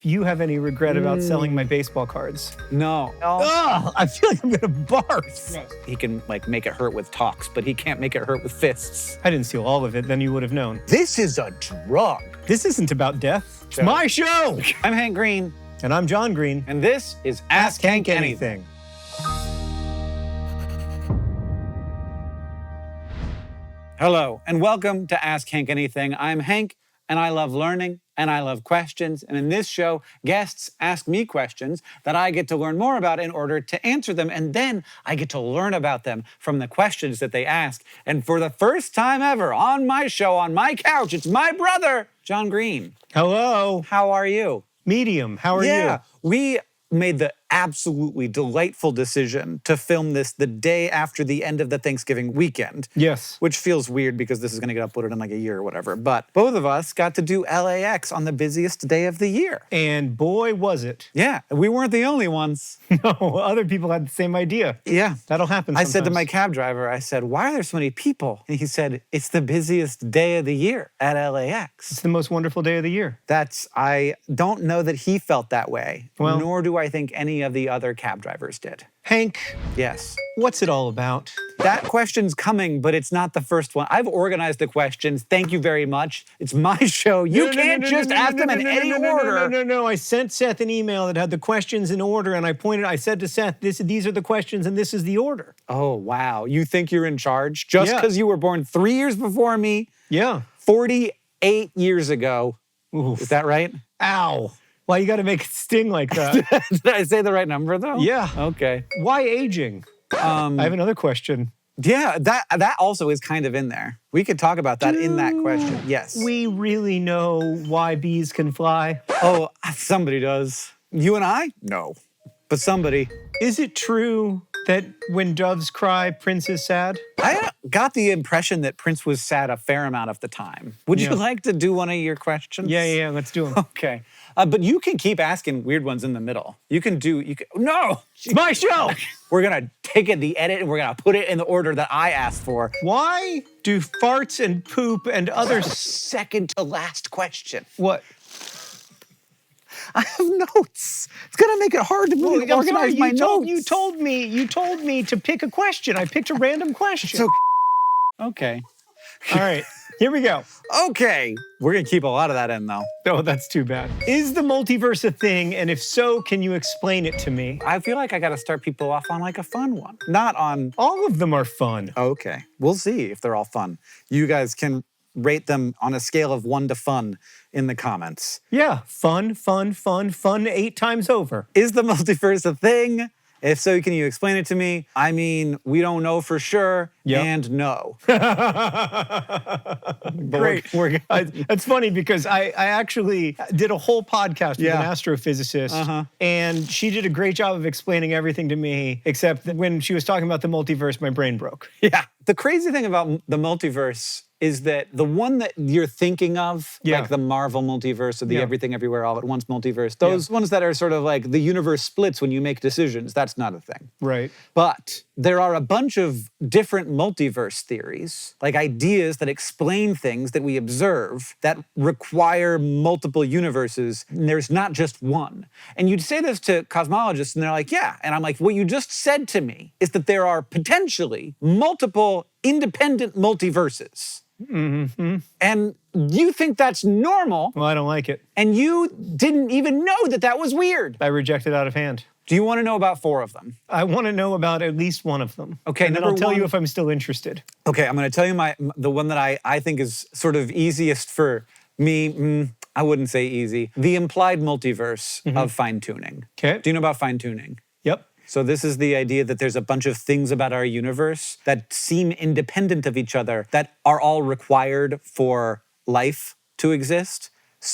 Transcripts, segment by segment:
you have any regret about selling my baseball cards? No. Ugh, I feel like I'm gonna barf. He can make it hurt with talks, but he can't make it hurt with fists. I didn't steal all of it, then you would have known. This is a drug. This isn't about death. It's my show. I'm Hank Green. And I'm John Green. And this is Ask Hank Anything. Hello, and welcome to Ask Hank Anything. I'm Hank, and I love learning, and I love questions. And in this show, guests ask me questions that I get to learn more about in order to answer them. And then I get to learn about them from the questions that they ask. And for the first time ever on my show, on my couch, it's my brother, John Green. Hello. How are you? Medium. How are you? Yeah, we made the absolutely delightful decision to film this the day after the end of the Thanksgiving weekend. Yes. Which feels weird because this is going to get uploaded in like a year or whatever. But both of us got to do LAX on the busiest day of the year. And boy, was it. Yeah, we weren't the only ones. No, other people had the same idea. Yeah. That'll happen sometimes. I said to my cab driver, I said, why are there so many people? And he said, it's the busiest day of the year at LAX. It's the most wonderful day of the year. I don't know that he felt that way, well, nor do I think any of the other cab drivers did. Hank. Yes. What's it all about? That question's coming, but it's not the first one. I've organized the questions. Thank you very much. It's my show. You can't just ask them in any order. No. I sent Seth an email that had the questions in order, and I said to Seth, these are the questions, and this is the order. Oh, wow. You think you're in charge? Just because you were born 3 years before me? Yeah. 48 years ago. Oof. Is that right? Ow. Why you got to make it sting like that? Did I say the right number, though? Yeah. Okay. Why aging? I have another question. Yeah, that also is kind of in there. We could talk about that in that question. Yes. We really know why bees can fly? Oh, somebody does. You and I? No. But somebody. Is it true that when doves cry, Prince is sad? I got the impression that Prince was sad a fair amount of the time. Would you like to do one of your questions? Yeah, let's do them. Okay. But you can keep asking weird ones in the middle. No! It's my show! We're gonna take it, the edit, and we're gonna put it in the order that I asked for. Why do farts and poop and other... Second to last question. What? I have notes. It's gonna make it hard to really organize my notes. You told me to pick a question. I picked a random question. Okay. All right, here we go. Okay. We're gonna keep a lot of that in, though. Oh, that's too bad. Is the multiverse a thing? And if so, can you explain it to me? I feel like I gotta start people off on like a fun one. Not on... All of them are fun. Okay. We'll see if they're all fun. You guys can rate them on a scale of 1 to fun in the comments. Yeah, fun 8 times over. Is the multiverse a thing? If so, can you explain it to me? I mean, we don't know for sure, and no. Great. That's funny because I actually did a whole podcast with an astrophysicist, and she did a great job of explaining everything to me, except that when she was talking about the multiverse, my brain broke. Yeah. The crazy thing about the multiverse is that the one that you're thinking of, like the Marvel multiverse or the Everything Everywhere All at Once multiverse, those ones that are sort of like the universe splits when you make decisions, that's not a thing. Right. But there are a bunch of different multiverse theories, like ideas that explain things that we observe that require multiple universes. And there's not just one. And you'd say this to cosmologists and they're like, yeah. And I'm like, what you just said to me is that there are potentially multiple independent multiverses. Mm-hmm. And you think that's normal. Well, I don't like it. And you didn't even know that that was weird. I reject it out of hand. Do you want to know about 4 of them? I want to know about at least one of them. Okay, and then I'll tell you if I'm still interested. Okay, I'm going to tell you the one that I think is sort of easiest for me. I wouldn't say easy. The implied multiverse of fine-tuning. Okay. Do you know about fine-tuning? Yep. So this is the idea that there's a bunch of things about our universe that seem independent of each other that are all required for life to exist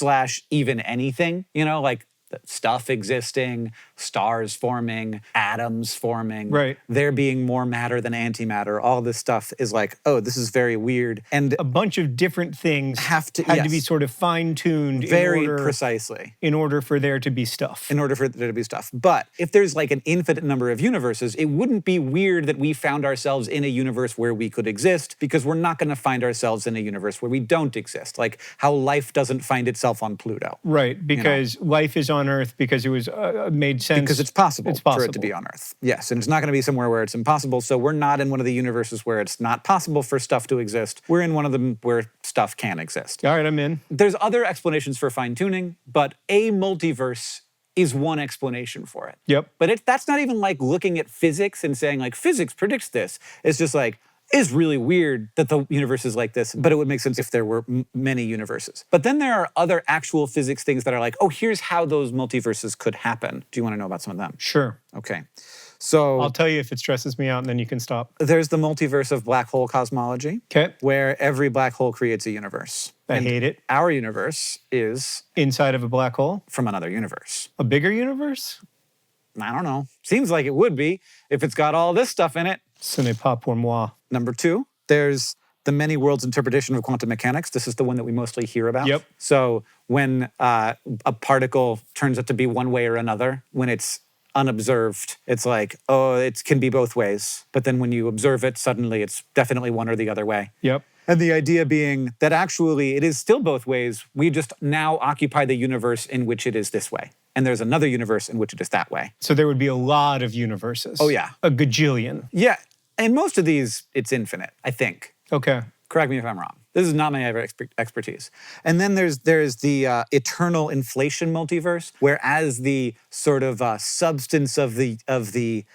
/ even anything. You know, like stuff existing, stars forming, atoms forming, Right. there being more matter than antimatter. All this stuff is like, oh, this is very weird. And A bunch of different things had to be sort of fine-tuned very precisely in order for there to be stuff. in order for there to be stuff. But if there's like an infinite number of universes, it wouldn't be weird that we found ourselves in a universe where we could exist, because we're not going to find ourselves in a universe where we don't exist. Like how life doesn't find itself on Pluto. Right, because life is on Earth because it was made sense. Because it's possible for it to be on Earth. Yes, and it's not going to be somewhere where it's impossible. So we're not in one of the universes where it's not possible for stuff to exist. We're in one of them where stuff can exist. All right, I'm in. There's other explanations for fine-tuning, but a multiverse is one explanation for it. Yep. But that's not even like looking at physics and saying like, physics predicts this. It's just like, it's really weird that the universe is like this, but it would make sense if there were many universes. But then there are other actual physics things that are like, oh, here's how those multiverses could happen. Do you want to know about some of them? Sure. Okay. So I'll tell you if it stresses me out, and then you can stop. there's the multiverse of black hole cosmology, Okay. where every black hole creates a universe. I hate it. Our universe is Inside of a black hole? from another universe. A bigger universe? I don't know. Seems like it would be if it's got all this stuff in it. Ce n'est pas pour moi. Number two, there's the many worlds interpretation of quantum mechanics. This is the one that we mostly hear about. Yep. So when a particle turns out to be one way or another, when it's unobserved, it's like, oh, it can be both ways. But then when you observe it, suddenly it's definitely one or the other way. Yep. And the idea being that actually it is still both ways. We just now occupy the universe in which it is this way. And there's another universe in which it is that way. So there would be a lot of universes. Oh, yeah. A gajillion. Yeah. And most of these, it's infinite, I think. Okay. Correct me if I'm wrong. This is not my expertise. And then there's the eternal inflation multiverse, where as the sort of substance of the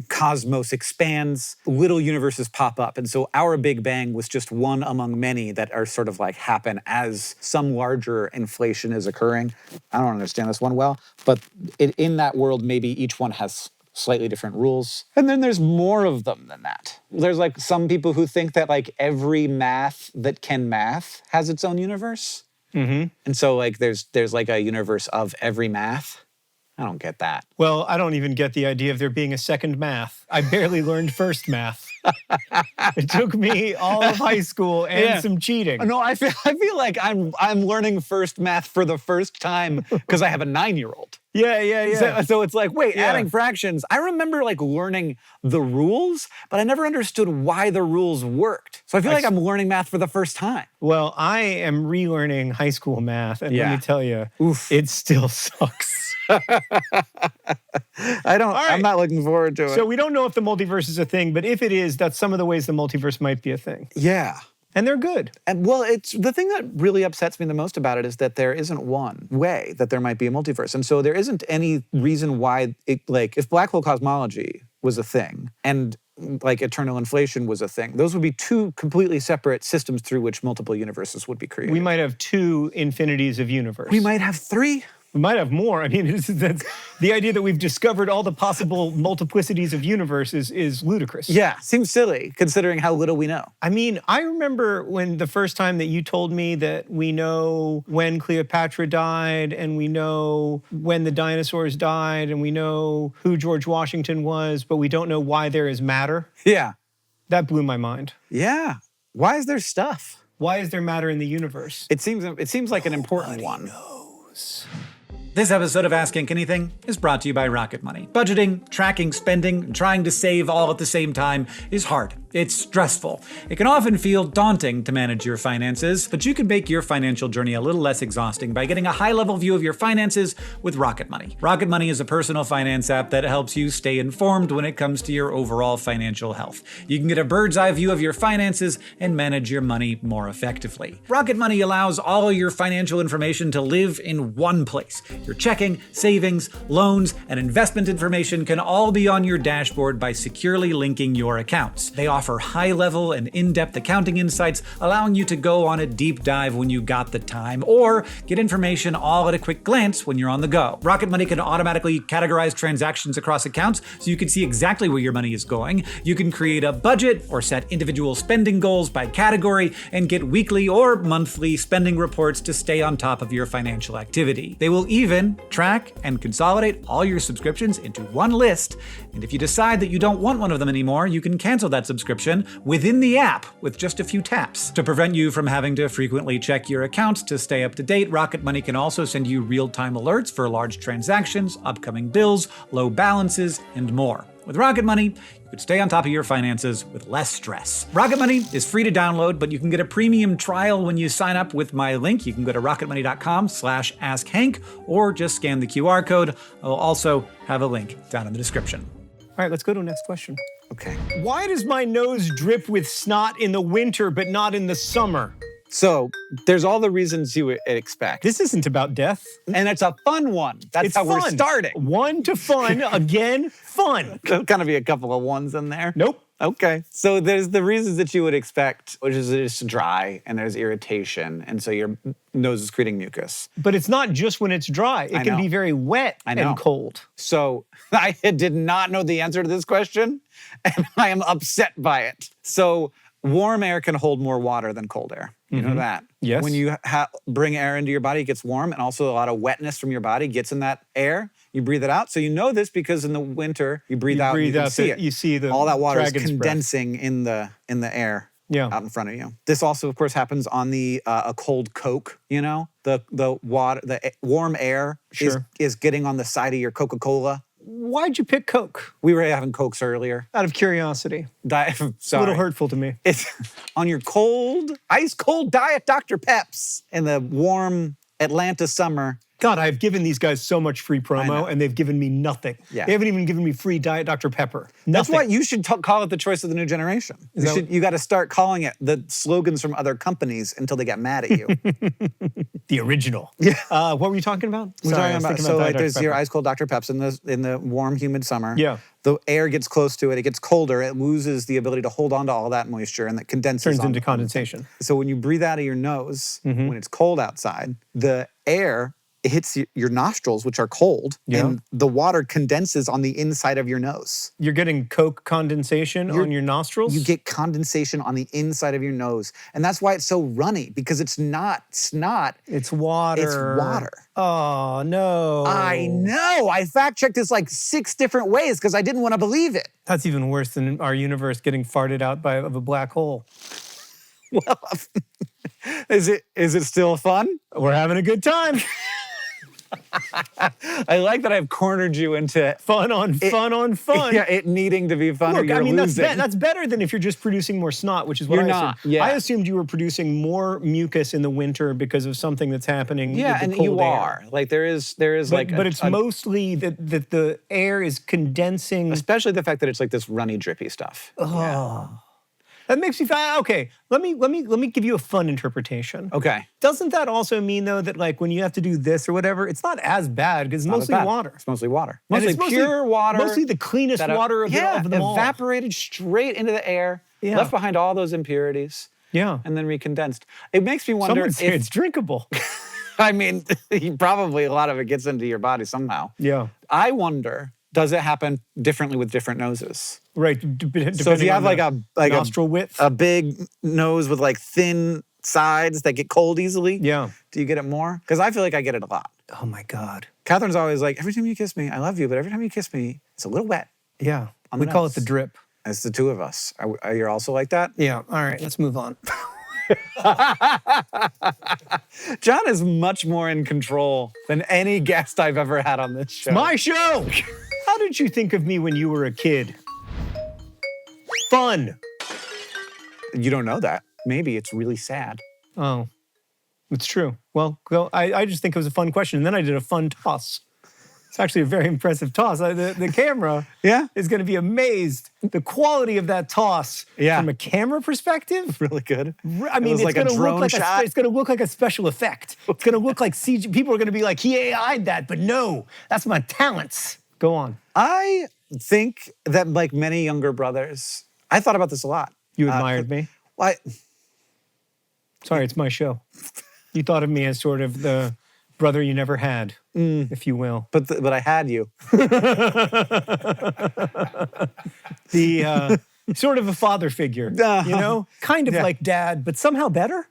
cosmos expands, little universes pop up. And so our Big Bang was just one among many that are sort of like happen as some larger inflation is occurring. I don't understand this one well, but in that world, maybe each one has slightly different rules. And then there's more of them than that. There's like some people who think that like every math that can math has its own universe. Mm-hmm. And so like there's like a universe of every math. I don't get that. Well, I don't even get the idea of there being a second math. I barely learned first math. It took me all of high school and some cheating. No, I feel like I'm learning first math for the first time because I have a 9-year-old. Yeah. So it's like, wait, adding fractions. I remember like learning the rules, but I never understood why the rules worked. So I feel like I'm learning math for the first time. Well, I am relearning high school math, and let me tell you, it still sucks. I'm not looking forward to it. So we don't know if the multiverse is a thing, but if it is, that's some of the ways the multiverse might be a thing. Yeah. And they're good. And well, it's the thing that really upsets me the most about it is that there isn't one way that there might be a multiverse. And so there isn't any reason why if black hole cosmology was a thing and like eternal inflation was a thing, those would be two completely separate systems through which multiple universes would be created. We might have 2 infinities of universe. We might have 3. We might have more. I mean, that's the idea that we've discovered all the possible multiplicities of universes is ludicrous. Yeah, seems silly considering how little we know. I mean, I remember when the first time that you told me that we know when Cleopatra died, and we know when the dinosaurs died, and we know who George Washington was, but we don't know why there is matter. Yeah. That blew my mind. Yeah. Why is there stuff? Why is there matter in the universe? It seems like an important one. Knows. This episode of Ask Hank Anything is brought to you by Rocket Money. Budgeting, tracking spending, and trying to save all at the same time is hard. It's stressful. It can often feel daunting to manage your finances, but you can make your financial journey a little less exhausting by getting a high-level view of your finances with Rocket Money. Rocket Money is a personal finance app that helps you stay informed when it comes to your overall financial health. You can get a bird's-eye view of your finances and manage your money more effectively. Rocket Money allows all your financial information to live in one place. Your checking, savings, loans, and investment information can all be on your dashboard by securely linking your accounts. They offer high-level and in-depth accounting insights, allowing you to go on a deep dive when you got the time, or get information all at a quick glance when you're on the go. Rocket Money can automatically categorize transactions across accounts so you can see exactly where your money is going. You can create a budget or set individual spending goals by category and get weekly or monthly spending reports to stay on top of your financial activity. They will even track and consolidate all your subscriptions into one list, and if you decide that you don't want one of them anymore, you can cancel that subscription within the app with just a few taps. To prevent you from having to frequently check your accounts to stay up to date, Rocket Money can also send you real-time alerts for large transactions, upcoming bills, low balances, and more. With Rocket Money, you can stay on top of your finances with less stress. Rocket Money is free to download, but you can get a premium trial when you sign up with my link. You can go to rocketmoney.com/askhank or just scan the QR code. I'll also have a link down in the description. All right, let's go to the next question. Okay. Why does my nose drip with snot in the winter but not in the summer? So there's all the reasons you would expect. This isn't about death. And it's a fun one. That's It's how fun. we're starting. 1 to fun, again, fun. There's gonna be a couple of ones in there. Nope. Okay. So there's the reasons that you would expect, which is it's dry and there's irritation, and so your nose is creating mucus. But it's not just when it's dry. It can know. be very wet I know. and cold. So I did not know the answer to this question, and I am upset by it. So warm air can hold more water than cold air. You know that? Yes. When you bring air into your body, it gets warm, and also a lot of wetness from your body gets in that air. You breathe it out. So you know this because in the winter, you breathe out and you can see it. You see the all that water is dragon's breath. condensing in the air. Yeah. Out in front of you. This also, of course, happens on the a cold Coke. You know, the water, the warm air Sure. is getting on the side of your Coca-Cola. Why'd you pick Coke? We were having Cokes earlier. Out of curiosity. Sorry. It's a little hurtful to me. It's on your ice cold Diet Dr. Peps in the warm Atlanta summer. God, I've given these guys so much free promo, and they've given me nothing. Yeah. They haven't even given me free Diet Dr. Pepper. That's Nothing. why you should call it the choice of the new generation. You got to start calling it the slogans from other companies until they get mad at you. The original. Yeah. What were you talking about? We're Sorry, I talking was about, thinking so about like Diet there's Dr. your Pepper. ice cold Dr. Peps in the warm, humid summer. Yeah. The air gets close to it. It gets colder. It loses the ability to hold on to all that moisture, and that condenses. Turns on into condensation. So when you breathe out of your nose, when it's cold outside, the air hits your nostrils, which are cold, and the water condenses on the inside of your nose. You're getting Coke condensation on your nostrils? You get condensation on the inside of your nose. And that's why it's so runny, because it's not snot. It's water. It's water. Oh, no. I know. I fact-checked this like 6 different ways because I didn't want to believe it. That's even worse than our universe getting farted out of a black hole. Well, is it still fun? We're having a good time. I like that I've cornered you into Fun on fun. Yeah, it needing to be fun. or Look, you're I mean, losing. that's better than if you're just producing more snot, which is what You're I not, assumed. yeah. I assumed you were producing more mucus in the winter because of something that's happening Yeah, with the and cold you air. are. Like there is But it's mostly that the air is condensing. especially the fact that it's like this runny, drippy stuff. That makes me feel okay. Let me give you a fun interpretation. Okay. Doesn't that also mean though that like when you have to do this or whatever, it's not as bad because it's mostly Not bad. water. It's mostly water. And Mostly it's pure water. Mostly the cleanest water of them all. Evaporated straight into the air, Yeah. left behind all those impurities, Yeah. and then recondensed. It makes me wonder Someone say if it's drinkable. I mean, probably a lot of it gets into your body somehow. Yeah. I wonder, does it happen differently with different noses? Right. So if you have like a nostril width. a big nose with like thin sides that get cold easily, Yeah. do you get it more? Because I feel like I get it a lot. Oh my God. Catherine's always like, every time you kiss me, I love you, but every time you kiss me, it's a little wet. Yeah. On We the call nose. it the drip. It's the two of us. Are you also like that? Yeah. All right. Let's move on. John is much more in control than any guest I've ever had on this show. My show. How did you think of me when you were a kid? Fun. You don't know that. Maybe it's really sad. Oh, it's true. Well, I just think it was a fun question. And then I did a fun toss. It's actually a very impressive toss. The camera is going to be amazed. The quality of that toss from a camera perspective. Really good. I mean, was like a going to drone look shot. it's going to look like a special effect. It's going to look like CG. People are going to be like, he AI'd that, but no, that's my talents. Go on. I think that like many younger brothers, I thought about this a lot. You admired me? Why? Sorry, it's my show. You thought of me as sort of the brother you never had, if you will. But I had you. The sort of a father figure, you know? Kind of like dad, but somehow better?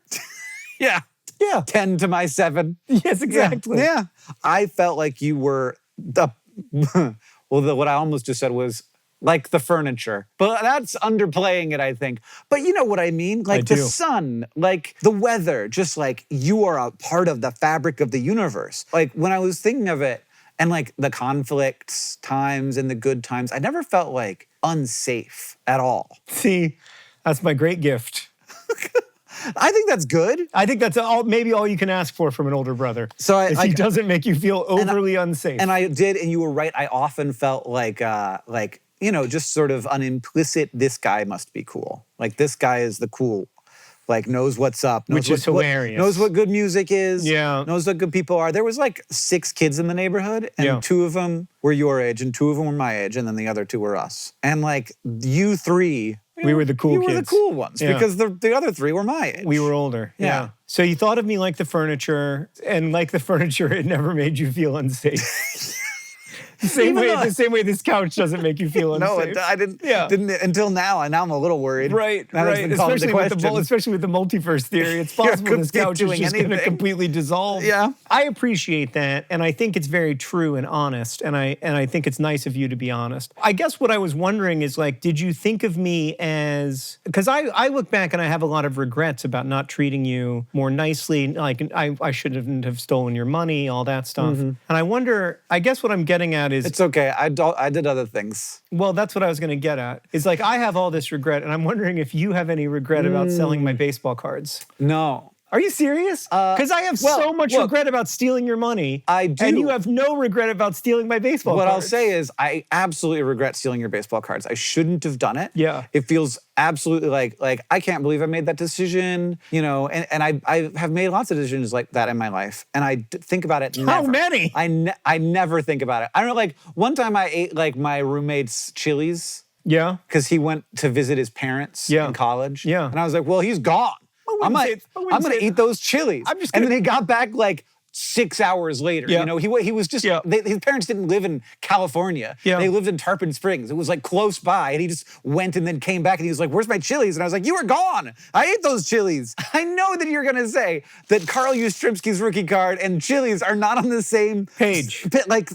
Yeah. Yeah. 10 to my 7. Yes, exactly. Yeah. I felt like you were what I almost just said was like the furniture. But that's underplaying it, I think. But you know what I mean? Like the sun, like the weather, just like you are a part of the fabric of the universe. Like when I was thinking of it and like the conflicts times and the good times, I never felt like unsafe at all. See, that's my great gift. I think that's good. I think that's maybe all you can ask for from an older brother. So he doesn't make you feel overly unsafe. And I did, and you were right. I often felt like you know, just sort of an implicit, this guy must be cool. Like this guy is the cool, like knows what's up. Which is hilarious. Knows what good music is. Yeah. Knows what good people are. There was like 6 kids in the neighborhood, and 2 of them were your age, and 2 of them were my age, and then the other 2 were us. And like you 3... We were the cool kids. You were the cool ones because the other 3 were my age. We were older. Yeah. So you thought of me like the furniture, and like the furniture, it never made you feel unsafe. The same way this couch doesn't make you feel unsafe. No, I didn't. Yeah. Didn't until now, and now I'm a little worried. Right. Especially with the multiverse theory, it's possible this couch is just going to completely dissolve. Yeah. I appreciate that, and I think it's very true and honest, and I think it's nice of you to be honest. I guess what I was wondering is like, did you think of me as, because I look back and I have a lot of regrets about not treating you more nicely. Like I shouldn't have stolen your money, all that stuff. And I wonder. I guess what I'm getting at is... It's okay. I did other things. Well, that's what I was going to get at. It's like I have all this regret, and I'm wondering if you have any regret about selling my baseball cards. No. Are you serious? Because I have so much regret about stealing your money. I do. And you have no regret about stealing my baseball cards. What I'll say is I absolutely regret stealing your baseball cards. I shouldn't have done it. Yeah. It feels absolutely like I can't believe I made that decision, you know, and I have made lots of decisions like that in my life. And I think about it never. How many? I never think about it. I don't know, like one time I ate like my roommate's Chili's. Yeah. Because he went to visit his parents in college. Yeah. And I was like, well, he's gone. I'm gonna eat those Chili's. And then he got back like 6 hours later. Yeah. You know, he was just his parents didn't live in California. Yeah. They lived in Tarpon Springs. It was like close by, and he just went and then came back and he was like, "Where's my Chili's?" And I was like, "You were gone. I ate those Chili's." I know that you're gonna say that Carl Yastrzemski's rookie card and Chili's are not on the same page. Like.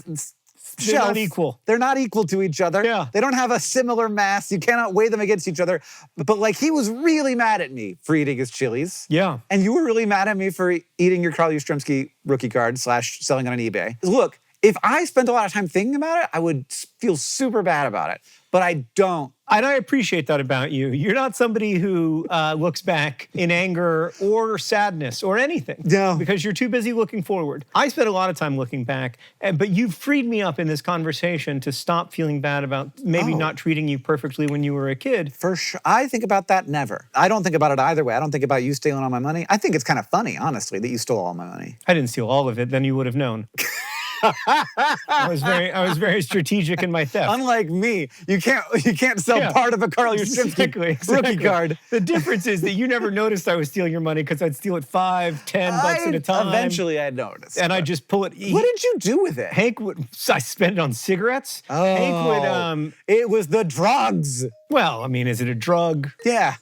They're not equal. They're not equal to each other. Yeah. They don't have a similar mass. You cannot weigh them against each other. But like he was really mad at me for eating his Chili's. Yeah. And you were really mad at me for eating your Carl Yastrzemski rookie card / selling on eBay. Look, if I spent a lot of time thinking about it, I would feel super bad about it. But I don't. And I appreciate that about you. You're not somebody who looks back in anger or sadness or anything. No. Because you're too busy looking forward. I spent a lot of time looking back, but you've freed me up in this conversation to stop feeling bad about maybe not treating you perfectly when you were a kid. For sure. I think about that never. I don't think about it either way. I don't think about you stealing all my money. I think it's kind of funny, honestly, that you stole all my money. I didn't steal all of it, then you would have known. I was very strategic in my theft. Unlike me, you can't sell part of a Carl Yastrzemski rookie card. The difference is that you never noticed I was stealing your money because I'd steal it $5, $10 at a time. Eventually, I'd notice. And I'd just pull it. What did you do with it? Hank would. I spend it on cigarettes. Oh, Hank would. It was the drugs. Well, I mean, is it a drug? Yeah.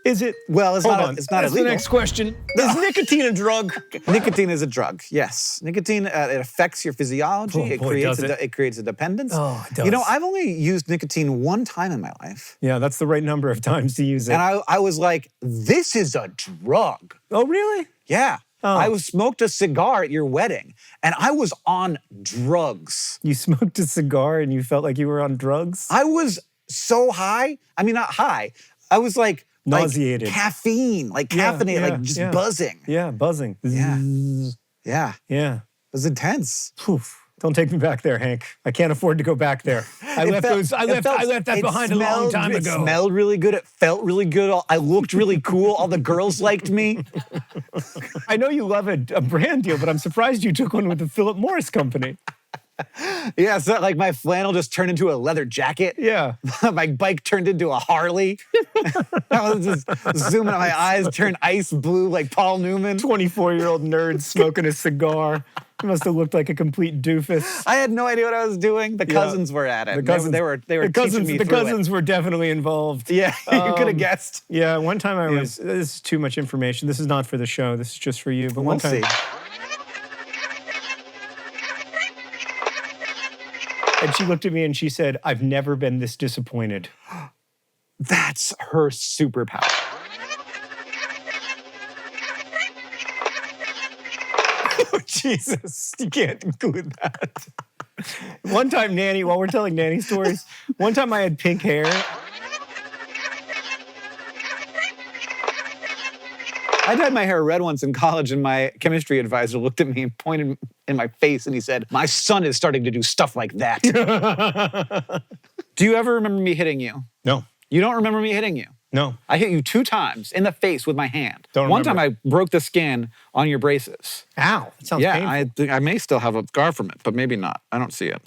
Is it? Well, it's not illegal. That's the next question. Is nicotine a drug? Nicotine is a drug, yes. Nicotine, it affects your physiology. It creates a dependence. Oh, it does. You know, I've only used nicotine one time in my life. Yeah, that's the right number of times to use it. And I was like, this is a drug. Oh, really? Yeah. Oh. I smoked a cigar at your wedding, and I was on drugs. You smoked a cigar and you felt like you were on drugs? I was so high. I mean, not high. I was like, nauseated. Like caffeine, like caffeinated, like just buzzing. Yeah, buzzing. Yeah. Yeah. Yeah. It was intense. Oof. Don't take me back there, Hank. I can't afford to go back there. I left that behind a long time ago. It smelled really good. It felt really good. I looked really cool. All the girls liked me. I know you love a brand deal, but I'm surprised you took one with the Philip Morris Company. Yeah, so like my flannel just turned into a leather jacket. Yeah. My bike turned into a Harley. I was just zooming out, my eyes turned ice blue like Paul Newman. 24-year-old nerd smoking a cigar. He must have looked like a complete doofus. I had no idea what I was doing. The cousins were at it. The cousins, they were the cousins, teaching me the through cousins it. were definitely involved. Yeah, you could have guessed. Yeah, one time I was, this is too much information. This is not for the show. This is just for you. But one time. See. And she looked at me and she said, I've never been this disappointed. That's her superpower. Oh, Jesus, you can't include that. One time, Nanny, while we're telling Nanny stories, one time I had pink hair. I dyed my hair red once in college, and my chemistry advisor looked at me and pointed in my face, and he said, "My son is starting to do stuff like that." Do you ever remember me hitting you? No. You don't remember me hitting you? No. I hit you 2 times in the face with my hand. Don't One time remember. I broke the skin on your braces. Ow. That sounds painful. I may still have a scar from it, but maybe not. I don't see it.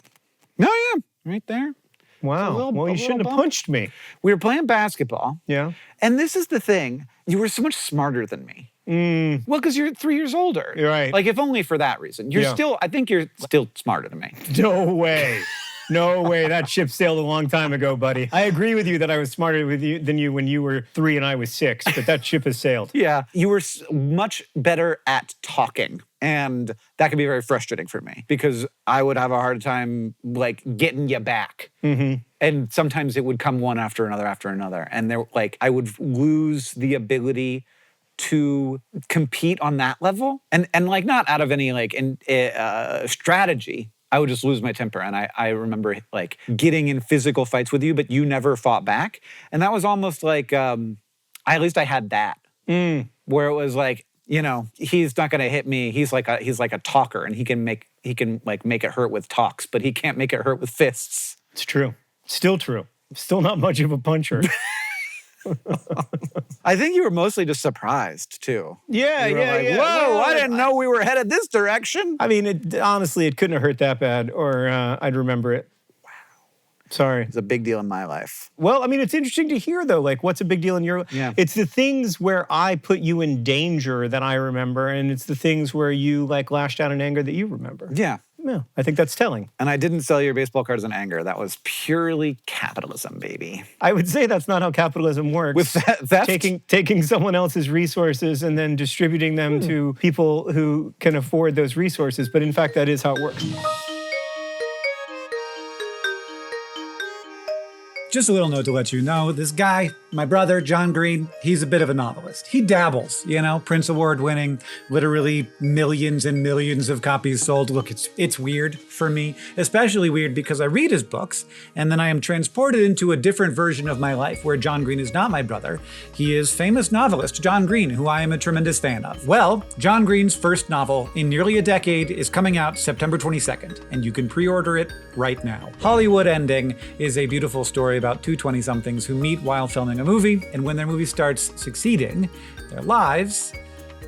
No, yeah, right there. Wow. Well, a you shouldn't little have bump. punched me. We were playing basketball. Yeah. And this is the thing. You were so much smarter than me. Well, because you're 3 years older. You're right. Like, if only for that reason. I think you're still smarter than me. No way. No way. That ship sailed a long time ago, buddy. I agree with you that I was smarter than you when you were 3 and I was 6, but that ship has sailed. Yeah. You were much better at talking. And that could be very frustrating for me because I would have a hard time, like, getting you back. Mm-hmm. And sometimes it would come one after another. And I would lose the ability to compete on that level. And like, not out of any, like, strategy. I would just lose my temper. And I remember, like, getting in physical fights with you, but you never fought back. And that was almost like, at least I had that. Where it was like, you know, he's not going to hit me. He's like a talker, and he can make it hurt with talks, but he can't make it hurt with fists. It's true. Still true. Still not much of a puncher. I think you were mostly just surprised too. Yeah, You were like, yeah. Whoa, Well, I didn't know we were headed this direction. I mean, honestly, it couldn't have hurt that bad, or I'd remember it. Wow. Sorry. It's a big deal in my life. Well, I mean, it's interesting to hear, though. Like, what's a big deal in your life? Yeah. It's the things where I put you in danger that I remember, and it's the things where you, like, lashed out in anger that you remember. Yeah. Yeah, I think that's telling. And I didn't sell your baseball cards in anger. That was purely capitalism, baby. I would say that's not how capitalism works. With theft? Taking someone else's resources and then distributing them to people who can afford those resources. But in fact, that is how it works. Just a little note to let you know, this guy, my brother, John Green, he's a bit of a novelist. He dabbles, you know, Prince Award winning, literally millions and millions of copies sold. Look, it's weird for me, especially weird because I read his books and then I am transported into a different version of my life where John Green is not my brother. He is famous novelist John Green, who I am a tremendous fan of. Well, John Green's first novel in nearly a decade is coming out September 22nd, and you can pre-order it right now. Hollywood Ending is a beautiful story about two 20-somethings who meet while filming a movie, and when their movie starts succeeding, their lives...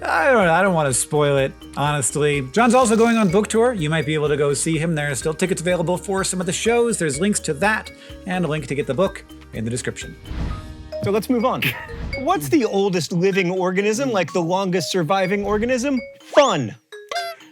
I don't want to spoil it, honestly. John's also going on book tour. You might be able to go see him. There are still tickets available for some of the shows. There's links to that and a link to get the book in the description. So let's move on. What's the oldest living organism, like the longest surviving organism? Fun.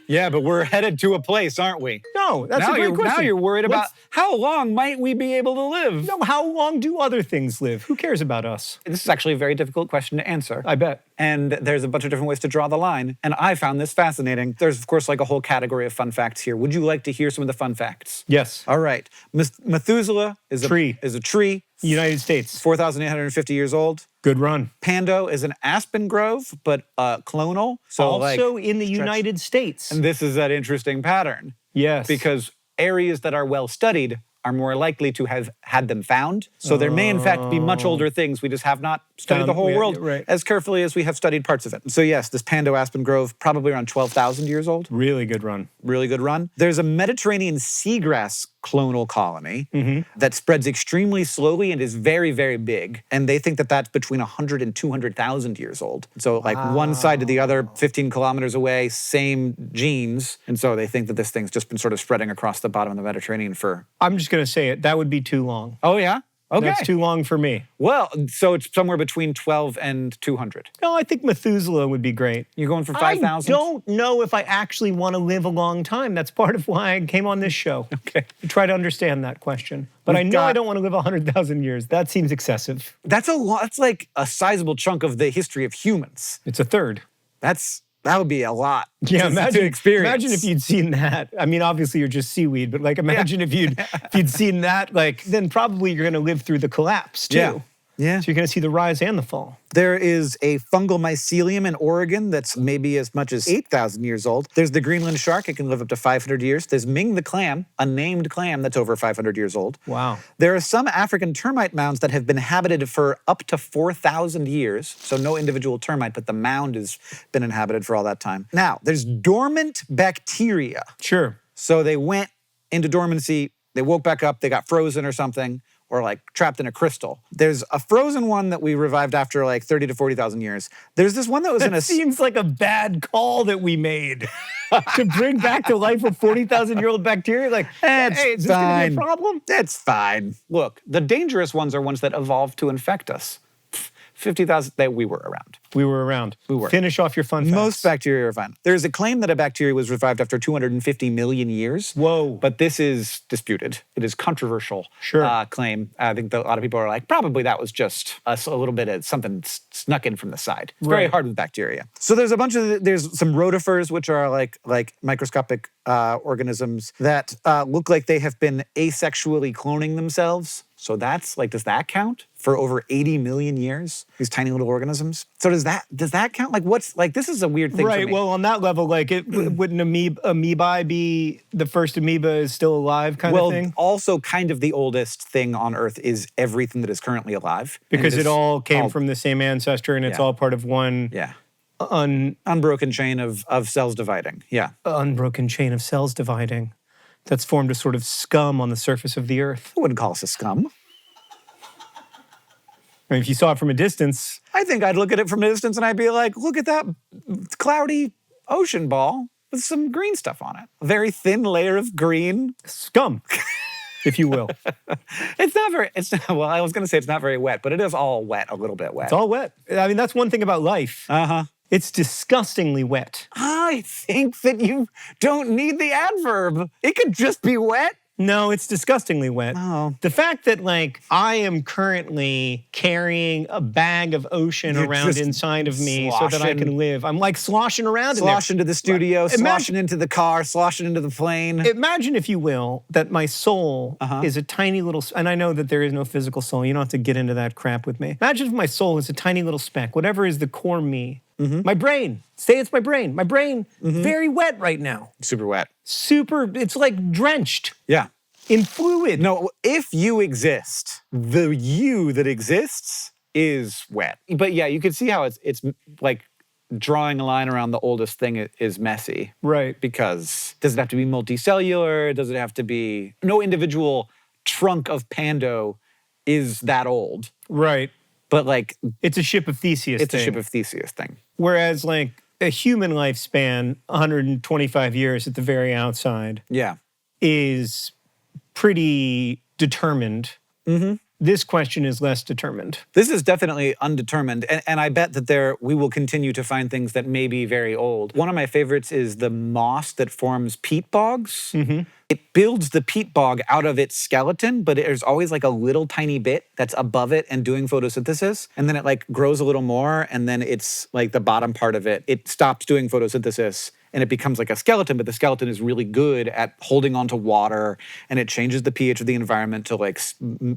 Yeah, but we're headed to a place, aren't we? No, that's a great question. Now you're worried about What's- how long might we be able to live? No, how long do other things live? Who cares about us? This is actually a very difficult question to answer. I bet. And there's a bunch of different ways to draw the line. And I found this fascinating. There's, of course, like a whole category of fun facts here. Would you like to hear some of the fun facts? Yes. All right. Methuselah is a tree. United States. 4,850 years old. Good run. Pando is an aspen grove, but clonal. So Also in the United States. And this is that interesting pattern. Yes. Because areas that are well studied are more likely to have had them found. So there may, in fact, be much older things we just have not studied the whole world right. as carefully as we have studied parts of it. So yes, this Pando aspen grove, probably around 12,000 years old. Really good run. Really good run. There's a Mediterranean seagrass clonal colony that spreads extremely slowly and is very, very big. And they think that that's between 100 and 200,000 years old. So like one side to the other, 15 kilometers away, same genes. And so they think that this thing's just been sort of spreading across the bottom of the Mediterranean for... I'm just going to say it. That would be too long. Oh, yeah? Okay. That's too long for me. Well, so it's somewhere between 12 and 200. No, I think Methuselah would be great. You're going for 5,000? I don't know if I actually want to live a long time. That's part of why I came on this show. Okay. To try to understand that question. But I know I don't want to live 100,000 years. That seems excessive. That's a lot. That's like a sizable chunk of the history of humans. It's a third. That would be a lot to experience. Imagine if you'd seen that. I mean, obviously you're just seaweed, but like imagine if you'd seen that, like then probably you're going to live through the collapse too. Yeah. So you're going to see the rise and the fall. There is a fungal mycelium in Oregon that's maybe as much as 8,000 years old. There's the Greenland shark. It can live up to 500 years. There's Ming the clam, a named clam that's over 500 years old. Wow. There are some African termite mounds that have been inhabited for up to 4,000 years. So no individual termite, but the mound has been inhabited for all that time. Now, there's dormant bacteria. Sure. So they went into dormancy, they woke back up, they got frozen or something, or like trapped in a crystal. There's a frozen one that we revived after like 30 to 40,000 years. There's this one that was in a... That seems like a bad call that we made. To bring back to life a 40,000-year-old bacteria? Like, hey, is this going to be a problem? That's fine. Look, the dangerous ones are ones that evolved to infect us. 50,000, that we were around. We were around. We were. Finish off your fun facts. Most bacteria are fine. There's a claim that a bacteria was revived after 250 million years. Whoa. But this is disputed. It is controversial claim. I think that a lot of people are like, probably that was just a little bit of something snuck in from the side. It's very hard with bacteria. So there's a bunch of, there's some rotifers, which are like microscopic organisms that look like they have been asexually cloning themselves. So that's like, does that count for over 80 million years? These tiny little organisms. So does that count? Like what's, like this is a weird thing for me. Right, well on that level, like wouldn't amoeba be the first amoeba is still alive kind of thing? Well, also kind of the oldest thing on Earth is everything that is currently alive. Because it all came from the same ancestor and it's all part of one unbroken chain of cells dividing. Yeah. Unbroken chain of cells dividing. That's formed a sort of scum on the surface of the Earth. I wouldn't call us a scum. I mean, if you saw it from a distance. I think I'd look at it from a distance and I'd be like, look at that cloudy ocean ball with some green stuff on it. A very thin layer of green. Scum, if you will. Well, I was going to say it's not very wet, but it is all wet, a little bit wet. It's all wet. I mean, that's one thing about life. Uh-huh. It's disgustingly wet. I think that you don't need the adverb. It could just be wet. No, it's disgustingly wet. Oh. The fact that, like, I am currently carrying a bag of ocean around inside of me so that I can live. I'm like sloshing around in there. Sloshing to the studio, sloshing into the car, sloshing into the plane. Imagine, if you will, that my soul is a tiny little, and I know that there is no physical soul. You don't have to get into that crap with me. Imagine if my soul is a tiny little speck, whatever is the core me. My brain, say it's my brain. My brain, very wet right now. Super wet. It's like drenched. Yeah. In fluid. No, if you exist, the you that exists is wet. But yeah, you can see how it's like drawing a line around the oldest thing is messy. Right. Because does it have to be multicellular? Does it have to be, no individual trunk of Pando is that old. Right. But like, it's a ship of Theseus It's a ship of Theseus thing. Whereas like a human lifespan, 125 years at the very outside, is pretty determined. This question is less determined. This is definitely undetermined, and I bet that we will continue to find things that may be very old. One of my favorites is the moss that forms peat bogs. It builds the peat bog out of its skeleton, but there's always like a little tiny bit that's above it and doing photosynthesis, and then it like grows a little more, and then it's like the bottom part of it, it stops doing photosynthesis, and it becomes like a skeleton, but the skeleton is really good at holding onto water, and it changes the pH of the environment to like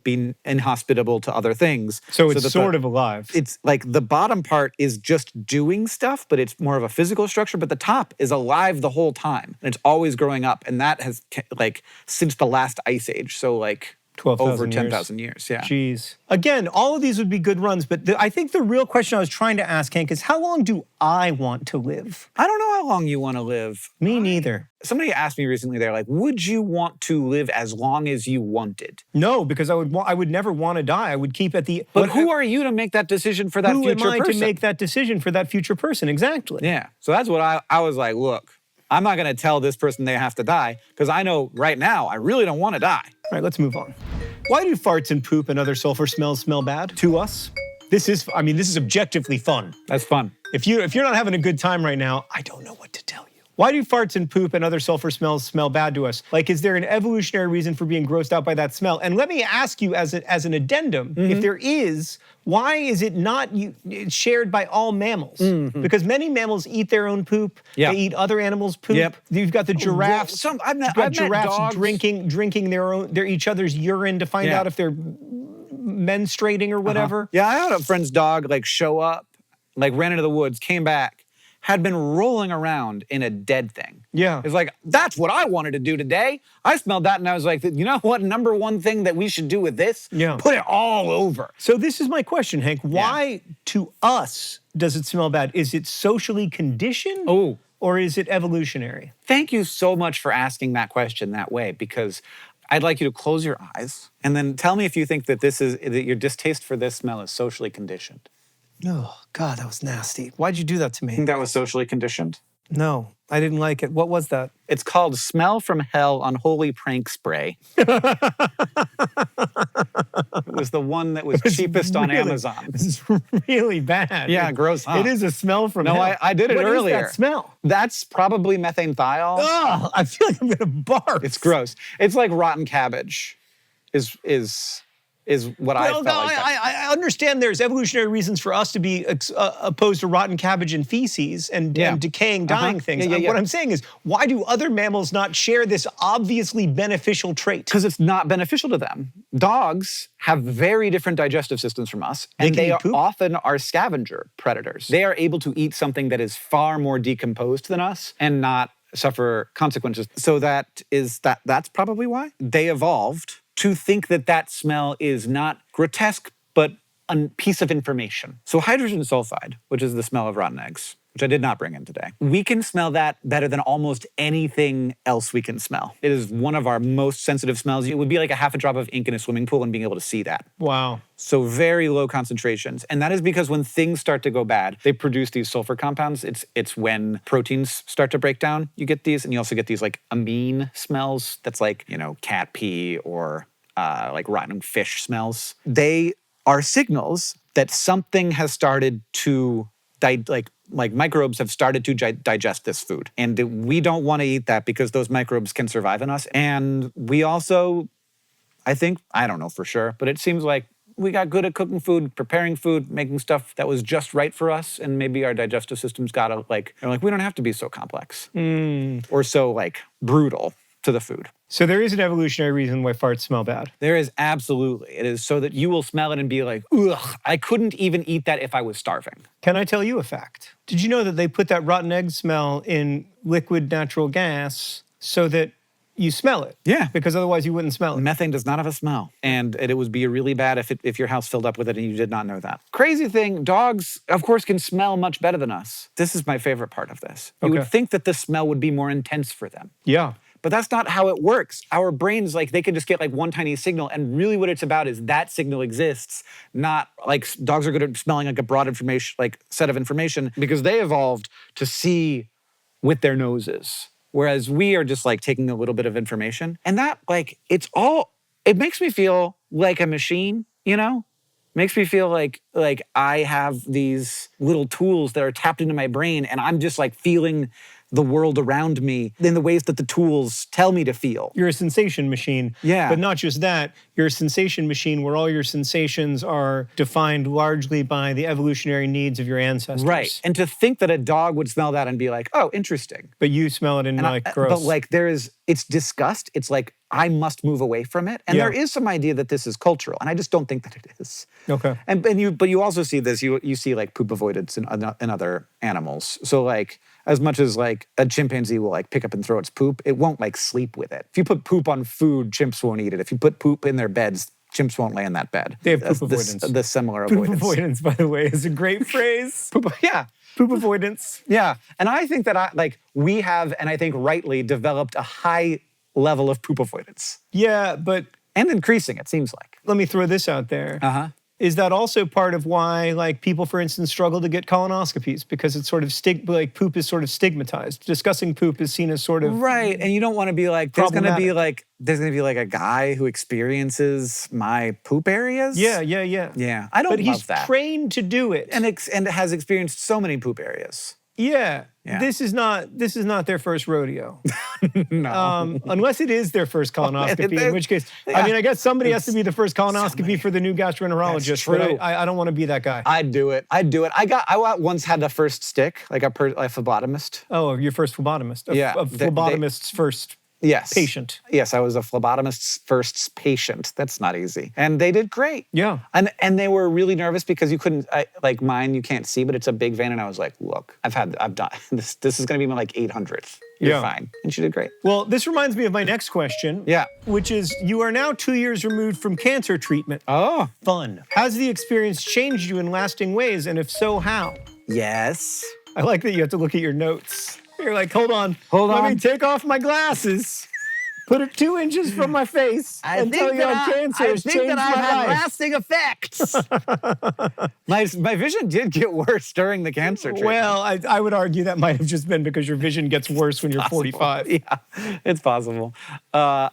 be inhospitable to other things. So it's sort of alive. It's like the bottom part is just doing stuff, but it's more of a physical structure, but the top is alive the whole time, and it's always growing up, and that has like since the last ice age. So like 12,000 over years. 10,000 years. Yeah. Jeez. Again, all of these would be good runs, but I think the real question I was trying to ask, Hank, is how long do I want to live? I don't know how long you want to live. Me neither. Somebody asked me recently, they're like, would you want to live as long as you wanted? No, because I would never want to die. I would keep at the... But who are you to make that decision for that future person? Who am I to make that decision for that future person? Exactly. Yeah. So that's what I was like, look, I'm not going to tell this person they have to die because I know right now I really don't want to die. All right, let's move on. Why do farts and poop and other sulfur smells smell bad to us? This is objectively fun. That's fun. If you're not having a good time right now, I don't know what to tell you. Why do farts and poop and other sulfur smells smell bad to us? Like, is there an evolutionary reason for being grossed out by that smell? And let me ask you as an addendum, if there is, why is it not shared by all mammals? Because many mammals eat their own poop. They eat other animals' poop. You've got the giraffes. I've met giraffes dogs drinking each other's urine to find out if they're menstruating or whatever. Yeah, I had a friend's dog like show up, like ran into the woods, came back, had been rolling around in a dead thing. Yeah. It's like, that's what I wanted to do today. I smelled that and I was like, you know what, number one thing that we should do with this? Yeah. Put it all over. So this is my question, Hank. Why to us does it smell bad? Is it socially conditioned? Oh. Or is it evolutionary? Thank you so much for asking that question that way, because I'd like you to close your eyes and then tell me if you think that that your distaste for this smell is socially conditioned. Oh, God, that was nasty. Why'd you do that to me? Think that was socially conditioned? No, I didn't like it. What was that? It's called Smell from Hell Unholy Prank Spray. It was the one that was cheapest on Amazon. This is really bad. Yeah, gross, huh? It is a smell from hell. No, I did it earlier. What is that smell? That's probably methaneol. Oh, I feel like I'm gonna barf. It's gross. It's like rotten cabbage is what I felt like. I understand there's evolutionary reasons for us to be opposed to rotten cabbage and feces and decaying, dying things. What I'm saying is, why do other mammals not share this obviously beneficial trait? Because it's not beneficial to them. Dogs have very different digestive systems from us, and they often are scavenger predators. They are able to eat something that is far more decomposed than us and not suffer consequences. So that's probably why they evolved to think that smell is not grotesque, but a piece of information. So hydrogen sulfide, which is the smell of rotten eggs, which I did not bring in today, we can smell that better than almost anything else we can smell. It is one of our most sensitive smells. It would be like a half a drop of ink in a swimming pool and being able to see that. Wow. So very low concentrations. And that is because when things start to go bad, they produce these sulfur compounds. It's when proteins start to break down, you get these. And you also get these like amine smells. That's like, cat pee or like rotten fish smells. They are signals that something has started to like microbes have started to digest this food. And we don't want to eat that because those microbes can survive in us. And we also, I don't know for sure, but it seems like we got good at cooking food, preparing food, making stuff that was just right for us. And maybe our digestive systems got to we don't have to be so complex or so brutal to the food. So there is an evolutionary reason why farts smell bad. There is absolutely. It is so that you will smell it and be like, ugh, I couldn't even eat that if I was starving. Can I tell you a fact? Did you know that they put that rotten egg smell in liquid natural gas so that you smell it? Yeah. Because otherwise you wouldn't smell it. Methane does not have a smell. And it would be really bad if your house filled up with it and you did not know that. Crazy thing, dogs, of course, can smell much better than us. This is my favorite part of this. You would think that the smell would be more intense for them. Yeah. But that's not how it works. Our brains, they can just get one tiny signal, and really what it's about is that signal exists, not dogs are good at smelling a broad information, set of information, because they evolved to see with their noses. Whereas we are just taking a little bit of information. And that it makes me feel like a machine, Makes me feel like I have these little tools that are tapped into my brain, and I'm just feeling the world around me in the ways that the tools tell me to feel. You're a sensation machine. Yeah. But not just that, you're a sensation machine where all your sensations are defined largely by the evolutionary needs of your ancestors. Right. And to think that a dog would smell that and be like, oh, interesting. But you smell it and gross. But it's disgust. It's I must move away from it. And there is some idea that this is cultural, and I just don't think that it is. Okay. But you also see this, you see poop avoidance in other animals. So as much as like a chimpanzee will like pick up and throw its poop, it won't like sleep with it. If you put poop on food, chimps won't eat it. If you put poop in their beds, chimps won't lay in that bed. They have poop avoidance. The similar Poop avoidance. avoidance, by the way, is a great phrase. Yeah. Poop avoidance. Yeah. And I think that we have, and I think rightly, developed a high level of poop avoidance. Yeah, but And increasing, it seems like. let me throw this out there. Is that also part of why, like, people, for instance, struggle to get colonoscopies? Because it's sort of poop is sort of stigmatized. Discussing poop is seen as sort of Right, and you don't want to be like, there's gonna be like a guy who experiences my poop areas. Yeah. Yeah, I don't But love he's that. trained to do it. And has experienced so many poop areas. Yeah. Yeah. This is not their first rodeo. No. Unless it is their first colonoscopy, in which case, I mean, I guess somebody has to be the first colonoscopy for the new gastroenterologist. That's true. But I don't want to be that guy. I'd do it. I once had the first stick, like a phlebotomist. Oh, your first phlebotomist. Yeah, A phlebotomist's first Yes. patient. Yes, I was a phlebotomist's first patient. That's not easy. And they did great. Yeah. And they were really nervous because you couldn't, like mine, you can't see, but it's a big vein. And I was like, look, I've done, this is going to be my like 800th. You're fine. And she did great. Well, this reminds me of my next question. Yeah. Which is, you are now 2 years removed from cancer treatment. Oh. Fun. Has the experience changed you in lasting ways? And if so, how? Yes. I like that you have to look at your notes. You're like, hold on. Let me take off my glasses. Put it 2 inches from my face and tell you how cancer has changed my life. lasting effects. my vision did get worse during the cancer treatment. Well, I would argue that might have just been because your vision gets worse when you're 45. Yeah, it's possible. I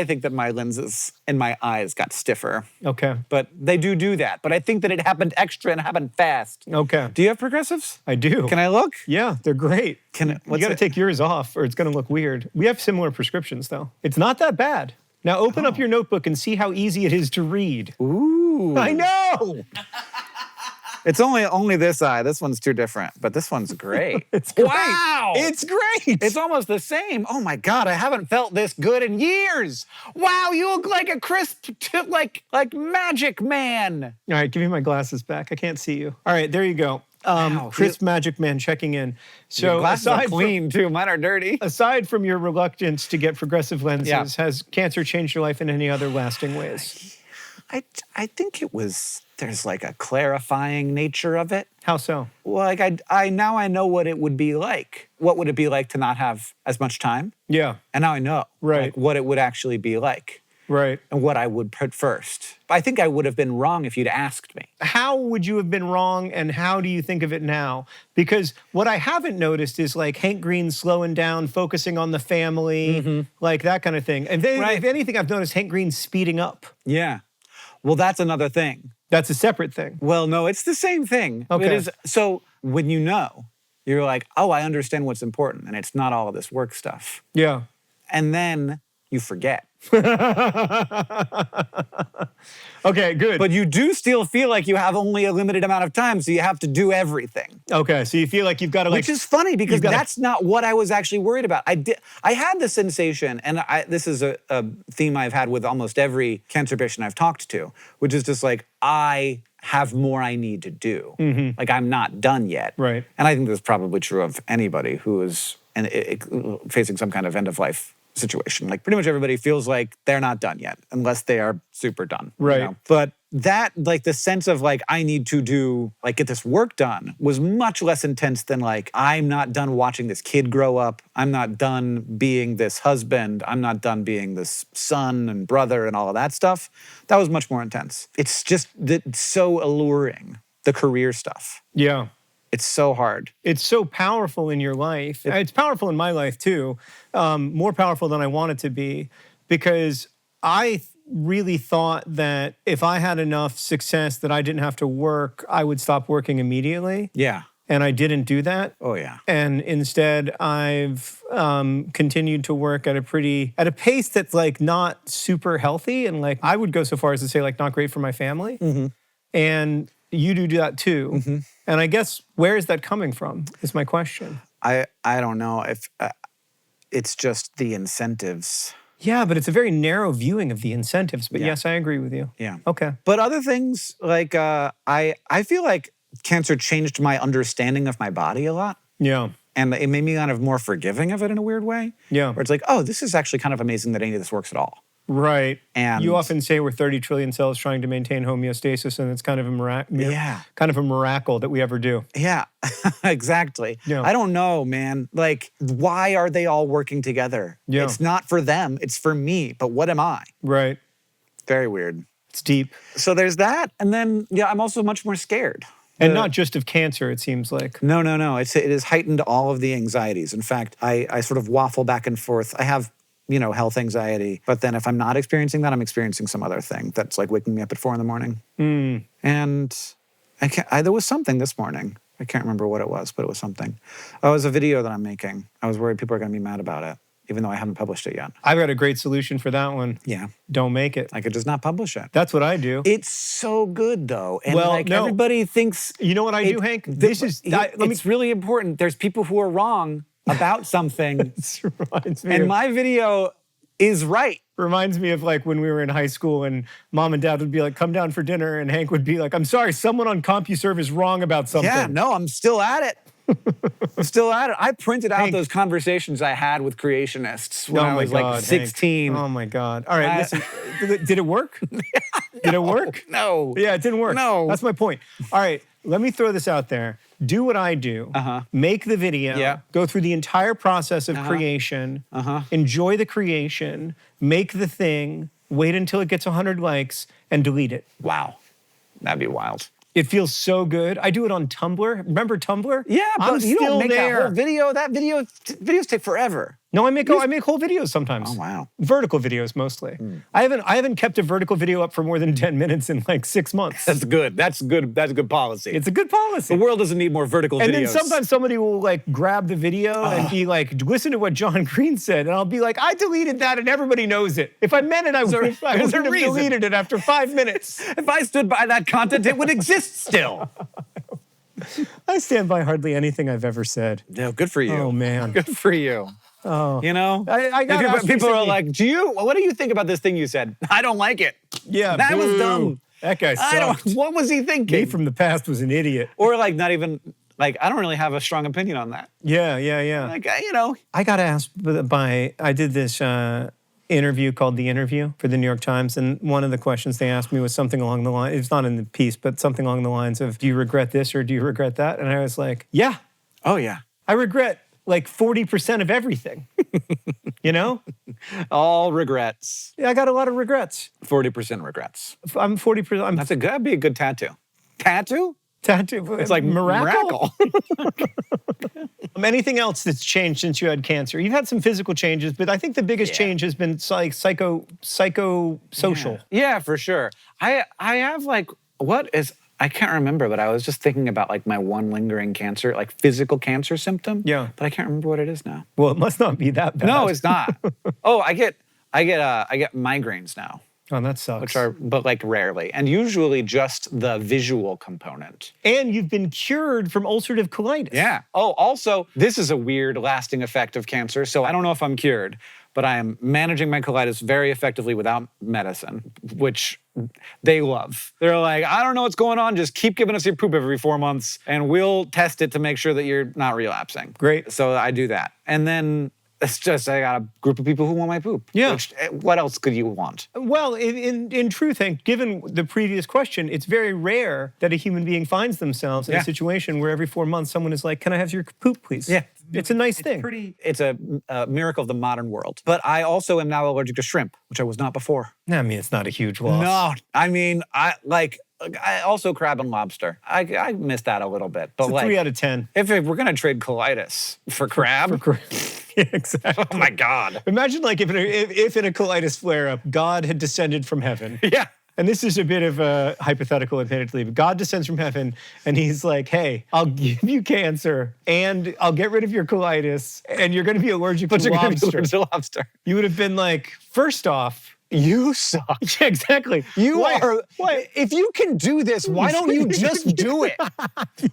think that my lenses in my eyes got stiffer. Okay. But they do that. But I think that it happened extra and happened fast. Okay. Do you have progressives? I do. Can I look? Yeah, they're great. You got to take yours off or it's going to look weird. We have similar prescriptions, though. It's not that bad. Now open up your notebook and see how easy it is to read. Ooh. I know! It's only this eye. This one's too different, but this one's great. It's great. Wow! It's great! It's almost the same. Oh my God, I haven't felt this good in years. Wow, you look like a crisp, like Magic Man. All right, give me my glasses back. I can't see you. All right, there you go. Wow, Crisp Magic Man checking in. So your glasses are aside clean too. Mine are dirty. Aside from your reluctance to get progressive lenses, has cancer changed your life in any other lasting ways? I think there's like a clarifying nature of it. How so? Well, like I now I know what it would be like. What would it be like to not have as much time? Yeah. And now I know like, what it would actually be like. Right. And what I would put first. I think I would have been wrong if you'd asked me. How would you have been wrong and how do you think of it now? Because what I haven't noticed is like Hank Green slowing down, focusing on the family, like that kind of thing. And then, if anything, I've noticed Hank Green speeding up. Yeah. Well, that's another thing. That's a separate thing. Well, no, it's the same thing. Okay. It is, so when you know, you're like, oh, I understand what's important. And it's not all of this work stuff. Yeah. And then you forget. Okay, good. But you do still feel like you have only a limited amount of time, so you have to do everything. Okay, so you feel like you've got to Which is funny because that's not what I was actually worried about. I had the sensation, and this is a theme I've had with almost every cancer patient I've talked to, which is just like, I have more I need to do. Like I'm not done yet. Right. And I think that's probably true of anybody who is facing some kind of end of life situation. Like pretty much everybody feels like they're not done yet unless they are super done. Right. You know? But that, like the sense of like, I need to get this work done was much less intense than like, I'm not done watching this kid grow up. I'm not done being this husband. I'm not done being this son and brother and all of that stuff. That was much more intense. It's just so alluring, the career stuff. Yeah. It's so hard. It's so powerful in your life. It's powerful in my life too. More powerful than I want it to be because I really thought that if I had enough success that I didn't have to work, I would stop working immediately. Yeah. And I didn't do that. Oh yeah. And instead I've continued to work at a pace that's like not super healthy. And like, I would go so far as to say like not great for my family. And you do that too. And I guess, where is that coming from, is my question. I don't know if it's just the incentives. Yeah, but it's a very narrow viewing of the incentives. But yes, I agree with you. Yeah. Okay. But other things, like I feel like cancer changed my understanding of my body a lot. Yeah. And it made me kind of more forgiving of it in a weird way. Yeah. Where it's like, oh, this is actually kind of amazing that any of this works at all. Right. And you often say we're 30 trillion cells trying to maintain homeostasis, and it's kind of kind of a miracle that we ever do. Yeah, exactly. Yeah. I don't know, man. Like, why are they all working together? Yeah. It's not for them, it's for me. But what am I? Right. Very weird. It's deep. So there's that. And then, yeah, I'm also much more scared. And not just of cancer, it seems like. No. It has heightened all of the anxieties. In fact, I sort of waffle back and forth. I have, health anxiety. But then if I'm not experiencing that, I'm experiencing some other thing that's like waking me up at 4 a.m. And there was something this morning. I can't remember what it was, but it was something. Oh, it was a video that I'm making. I was worried people are going to be mad about it, even though I haven't published it yet. I've got a great solution for that one. Yeah. Don't make it. I could just not publish it. That's what I do. It's so good, though. And Well, no. everybody thinks... You know what I do, Hank? It's really important. There's people who are wrong about something. This reminds me And of, my video is right. reminds me of like when we were in high school and mom and dad would be like, come down for dinner. And Hank would be like, I'm sorry, someone on CompuServe is wrong about something. Yeah, no, I'm still at it. I'm still at it. I printed out Hank. those conversations I had with creationists when Oh I my was God, like 16. Hank. Oh my God. All right, listen. Did it work? Did it work? No. Yeah, it didn't work. No. That's my point. All right, let me throw this out there. Do what I do. Make the video. Yeah. Go through the entire process of creation. Enjoy the creation. Make the thing. Wait until it gets 100 likes and delete it. Wow. That'd be wild. It feels so good. I do it on Tumblr. Remember Tumblr? Yeah, but I'm you still don't make there. that whole video. Videos take forever. No, I make whole videos sometimes. Oh, wow. Vertical videos mostly. I haven't kept a vertical video up for more than 10 minutes in like 6 months. That's good. That's good. That's a good policy. It's a good policy. The world doesn't need more vertical videos. And then sometimes somebody will like grab the video and be like, listen to what John Green said. And I'll be like, I deleted that and everybody knows it. If I meant it, I would have deleted it after 5 minutes. If I stood by that content, it would exist still. I stand by hardly anything I've ever said. No, good for you. Oh, man. Good for you. Oh. You know? I got asked people are recently- like, what do you think about this thing you said? I don't like it. Yeah, That was boo. dumb. That guy sucked. What was he thinking? Me from the past was an idiot. Or like not even, like, I don't really have a strong opinion on that. Yeah. Like, I got asked I did this interview called The Interview for the New York Times, and one of the questions they asked me was something along the line, it's not in the piece, but something along the lines of, do you regret this or do you regret that? And I was like, yeah. Oh, yeah. I regret like 40% of everything, you know? All regrets. Yeah, I got a lot of regrets. 40% regrets. I'm 40%. That'd be a good tattoo. Tattoo? Tattoo. It's like miracle. Anything else that's changed since you had cancer? You've had some physical changes, but I think the biggest change has been like psychosocial. Yeah, for sure. I have like, I can't remember, but I was just thinking about like my one lingering cancer, like physical cancer symptom. Yeah. But I can't remember what it is now. Well, it must not be that bad. No, it's not. Oh, I get migraines now. Oh, that sucks. But like rarely, and usually just the visual component. And you've been cured from ulcerative colitis. Yeah. Oh, also, this is a weird lasting effect of cancer. So I don't know if I'm cured, but I am managing my colitis very effectively without medicine, which they love. They're like, I don't know what's going on. Just keep giving us your poop every 4 months, and we'll test it to make sure that you're not relapsing. Great. So I do that, and then. It's just I got a group of people who want my poop. Yeah. What else could you want? Well, in truth, Hank, given the previous question, it's very rare that a human being finds themselves in a situation where every 4 months someone is like, can I have your poop, please? Yeah. It's a nice thing. It's a miracle of the modern world. But I also am now allergic to shrimp, which I was not before. I mean, it's not a huge loss. No, I mean, I also crab and lobster. I miss that a little bit. But It's a 3 out of 10. If we're gonna trade colitis for crab, Yeah, exactly. oh my God. Imagine like if in a colitis flare-up, God had descended from heaven. Yeah. And this is a bit of a hypothetical, admittedly, but God descends from heaven and he's like, hey, I'll give you cancer and I'll get rid of your colitis and you're going to be allergic to lobster. You would have been like, first off, you suck. Yeah, exactly. Why? If you can do this, why don't you just do it?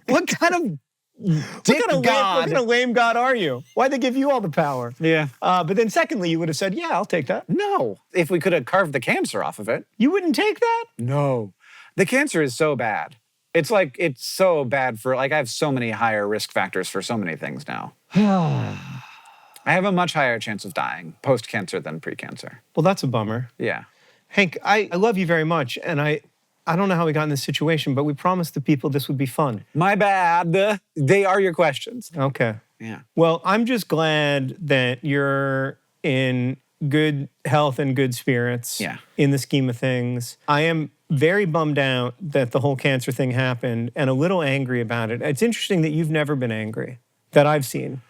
What kind of what kind of lame God are you? Why'd they give you all the power? Yeah. But then secondly, you would have said, yeah, I'll take that. No. If we could have carved the cancer off of it. You wouldn't take that? No. The cancer is so bad It's like, it's so bad for, like, I have so many higher risk factors for so many things now. I have a much higher chance of dying post-cancer than pre-cancer. Well, that's a bummer. Yeah. Hank, I love you very much, and I don't know how we got in this situation, but we promised the people this would be fun. My bad. They are your questions. Okay. Yeah. Well, I'm just glad that you're in good health and good spirits in the scheme of things. I am very bummed out that the whole cancer thing happened and a little angry about it. It's interesting that you've never been angry, that I've seen.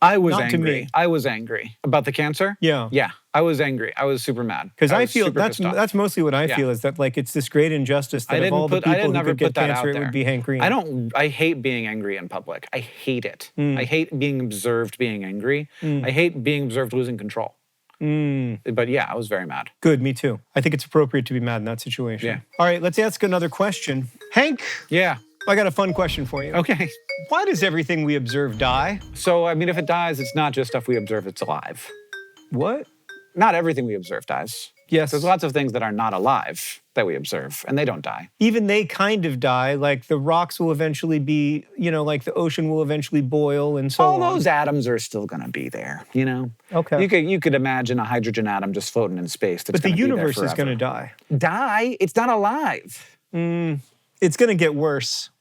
I was Not angry. to me. I was angry. About the cancer? Yeah. Yeah. I was angry. I was super mad. Because I was feel super pissed off. that's mostly what I feel is that like it's this great injustice that of all the people who could get cancer, it would be Hank Green. I hate being angry in public. I hate it. I hate being observed being angry. I hate being observed losing control. But yeah, I was very mad. Good, me too. I think it's appropriate to be mad in that situation. Yeah. All right, let's ask another question. Hank, Yeah. I got a fun question for you. Okay. Why does everything we observe die? So, I mean, if it dies, it's not just stuff we observe, it's alive. What? Not everything we observe dies. Yes. There's lots of things that are not alive that we observe, and they don't die. Even they kind of die, like the rocks will eventually be, like the ocean will eventually boil and so on. All those atoms are still going to be there, Okay. You could imagine a hydrogen atom just floating in space. But the universe is going to die. Die? It's not alive. It's going to get worse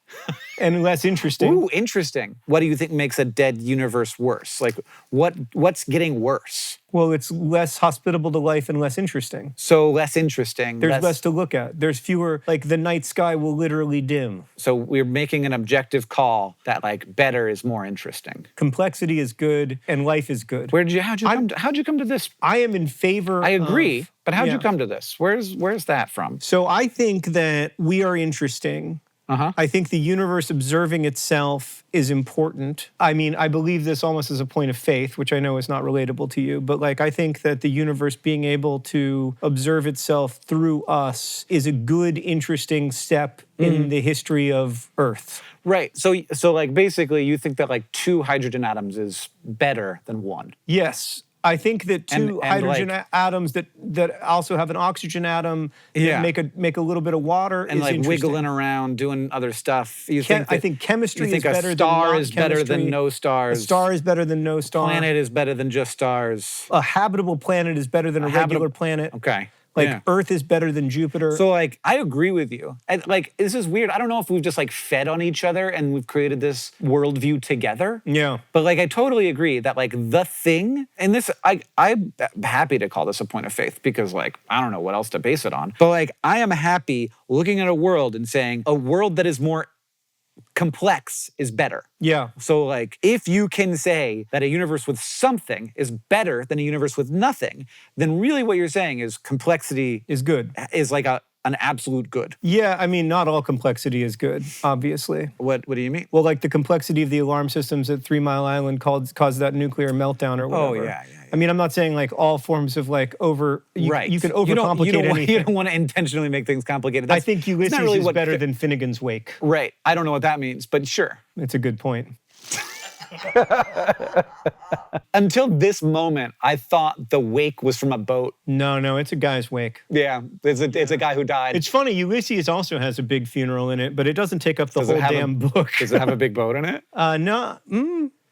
and less interesting. Ooh, interesting. What do you think makes a dead universe worse? Like, what's getting worse? Well, it's less hospitable to life and less interesting. So less interesting. There's less to look at. There's fewer, like the night sky will literally dim. So we're making an objective call that like better is more interesting. Complexity is good and life is good. How'd you come to this? I am in favor I agree, of, but how'd you come to this? Where's that from? So I think that we are interesting. I think the universe observing itself is important. I mean, I believe this almost as a point of faith, which I know is not relatable to you, but like I think that the universe being able to observe itself through us is a good, interesting step in the history of Earth. Right. So like basically you think that like 2 hydrogen atoms is better than 1. Yes. I think that two hydrogen atoms that also have an oxygen atom that make a little bit of water and is like interesting. wiggling around doing other stuff. I think chemistry is better than a star is better than no stars. A star is better than no star. Planet is better than just stars. A habitable planet is better than a regular planet. Okay. Like Earth is better than Jupiter. So like, I agree with you. And like, this is weird. I don't know if we've just like fed on each other and we've created this worldview together. Yeah. But like, I totally agree that like the thing, and this, I'm happy to call this a point of faith because like, I don't know what else to base it on. But like, I am happy looking at a world and saying a world that is more complex is better. Yeah. So like, if you can say that a universe with something is better than a universe with nothing, then really what you're saying is complexity is good. Is like an absolute good. Yeah, I mean, not all complexity is good, obviously. What do you mean? Well, like the complexity of the alarm systems at 3 Mile Island caused that nuclear meltdown or whatever. Oh, yeah. I mean, I'm not saying like all forms of like you can overcomplicate anything. You don't want to intentionally make things complicated. I think Ulysses is better than Finnegan's Wake. Right. I don't know what that means, but sure. It's a good point. Until this moment, I thought the wake was from a boat. No, it's a guy's wake. Yeah, it's a guy who died. It's funny, Ulysses also has a big funeral in it, but it doesn't take up the whole damn book. Does it have a big boat in it? No.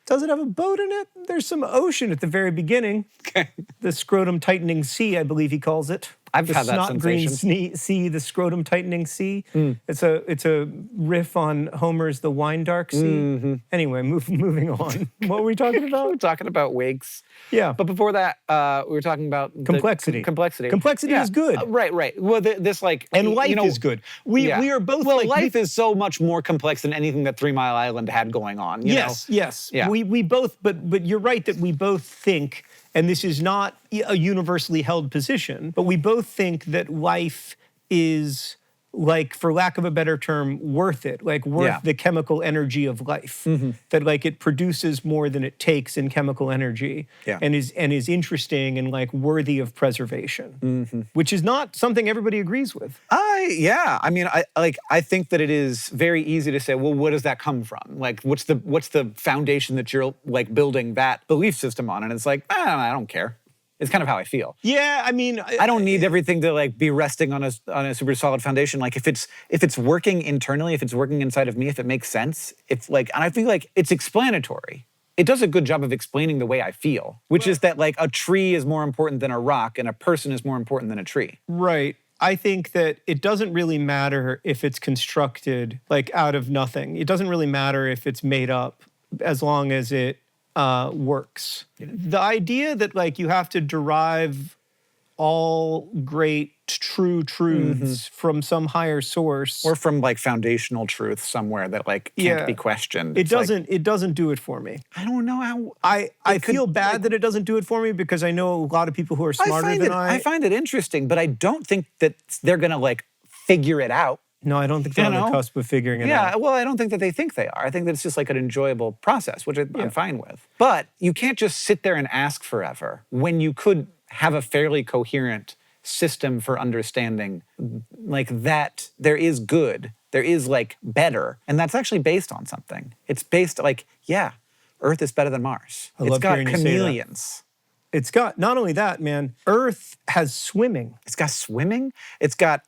Does it have a boat in it? There's some ocean at the very beginning. Okay. The scrotum tightening sea, I believe he calls it. I've had that sensation. Snot green sea, the scrotum tightening sea. It's a riff on Homer's The Wine Dark Sea. Anyway, moving on. What were we talking about? We're talking about wakes. Yeah. But before that, we were talking about complexity. Complexity. Complexity is good. Right. Well, this like... And life is good. We are both life is so much more complex than anything that 3 Mile Island had going on. Yes. Yeah. We both, but you're right that we both think, and this is not a universally held position, but we both think that life is, like, for lack of a better term, worth it, like worth the chemical energy of life. That like it produces more than it takes in chemical energy, and is interesting and like worthy of preservation, which is not something everybody agrees with. I mean, I think that it is very easy to say, well, what does that come from? Like, what's the foundation that you're like building that belief system on? And it's like, I don't care. It's kind of how I feel. Yeah, I mean, I don't need everything to like be resting on a super solid foundation. Like if it's working internally, if it's working inside of me, if it makes sense, and I feel like it's explanatory. It does a good job of explaining the way I feel, which is that like a tree is more important than a rock and a person is more important than a tree. Right. I think that it doesn't really matter if it's constructed like out of nothing. It doesn't really matter if it's made up as long as it works. The idea that like you have to derive all great true truths from some higher source, or from like foundational truth somewhere that like can't be questioned. It doesn't do it for me. I don't know how. I feel bad that it doesn't do it for me because I know a lot of people who are smarter than I. I find it interesting, but I don't think that they're gonna like figure it out. No, I don't think they're on the cusp of figuring it out. Yeah, well, I don't think that they think they are. I think that it's just like an enjoyable process, which I'm fine with. But you can't just sit there and ask forever when you could have a fairly coherent system for understanding like that there is good, there is like better, and that's actually based on something. It's based like, yeah, Earth is better than Mars. It's got chameleons. It's got, not only that, man, Earth has swimming. It's got swimming. It's got